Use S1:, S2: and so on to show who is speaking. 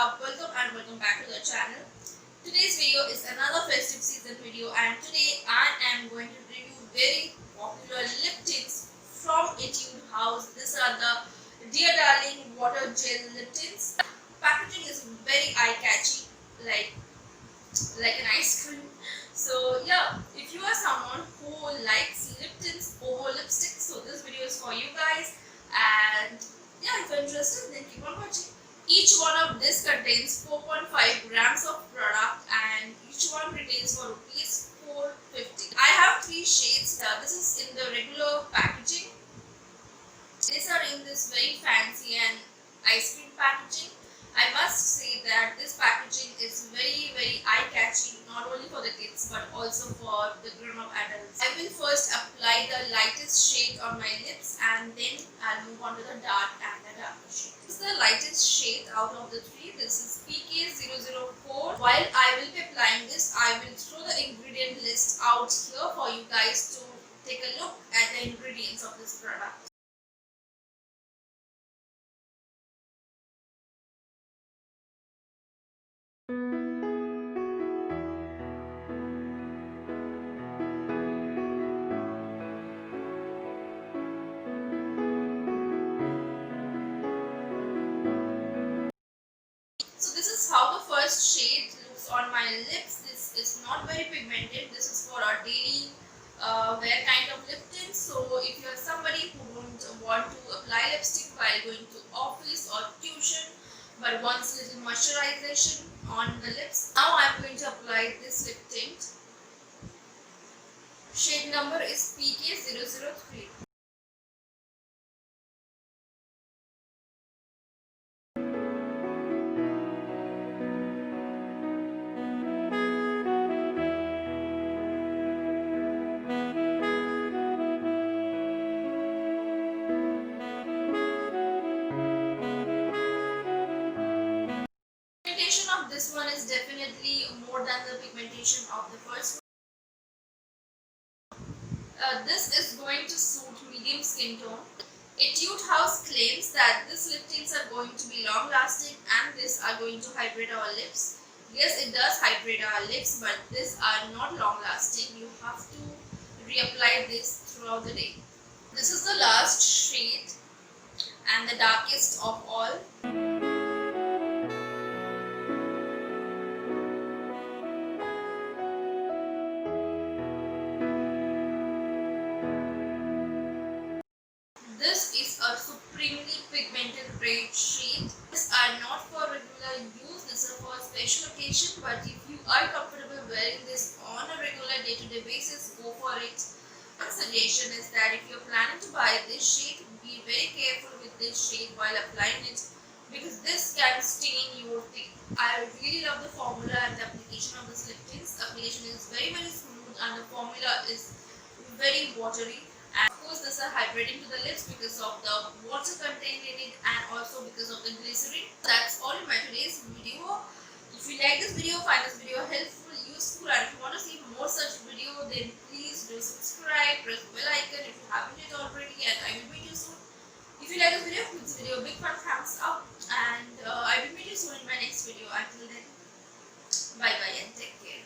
S1: Welcome and welcome back to the channel. Today's video is another festive season video, and today I am going to review very popular lip tints from Etude house. These are the Dear Darling Water Gel Lip Tints. Packaging is very eye-catchy, like an ice cream. So yeah, if you are someone who likes lip tints over lipstick, so this video is for you guys. And yeah, if you're interested, then keep on watching. Each one of this contains 4.5 grams of product, and each one retails for rupees 450. I have 3 shades. This is in the regular packaging. These are in this very fancy and ice cream packaging. I must say that this packaging is very eye-catchy, not only for the kids but also for the grown-up adults. I will first apply the lightest shade on my lips, and then I'll move on to the dark and the darker shade. This is the lightest shade out of the 3. This is PK004. While I will be applying this, I will throw the ingredient list out here for you guys to take a look at the ingredients of this product. So this is how the first shade looks on my lips. This is not very pigmented. This is for our daily wear kind of lip tint. So if you are somebody who don't want to apply lipstick while going to office or tuition but wants little moisturization on the lips, now I am going to apply this lip tint. Shade number is PK003. Pigmentation of this one is definitely more than the pigmentation of the first one. This is going to suit medium skin tone. Etude house claims that these lip tints are going to be long lasting and these are going to hydrate our lips. Yes, it does hydrate our lips, but these are not long lasting. You have to reapply this throughout the day. This is the last shade and the darkest of all. This is a supremely pigmented red shade. These are not for regular use, these are for a special occasion, but if you are comfortable wearing this on a regular day-to-day basis, go for it. One suggestion is that if you're planning to buy this shade, be very careful with this shade while applying it, because this can stain your teeth. I really love the formula and the application of this lip tint. The application is very smooth and the formula is very watery. And of course, this is hydrating to the lips because of the water contained in it and also because of the glycerin. That's all in my today's video. If you like this video, find this video helpful, useful, and if you want to see more such video, then please do subscribe, press the bell icon if you haven't yet already, and I will meet you soon. If you like this video, give this video a big fat thumbs up, and I will meet you soon in my next video. Until then, bye bye and take care.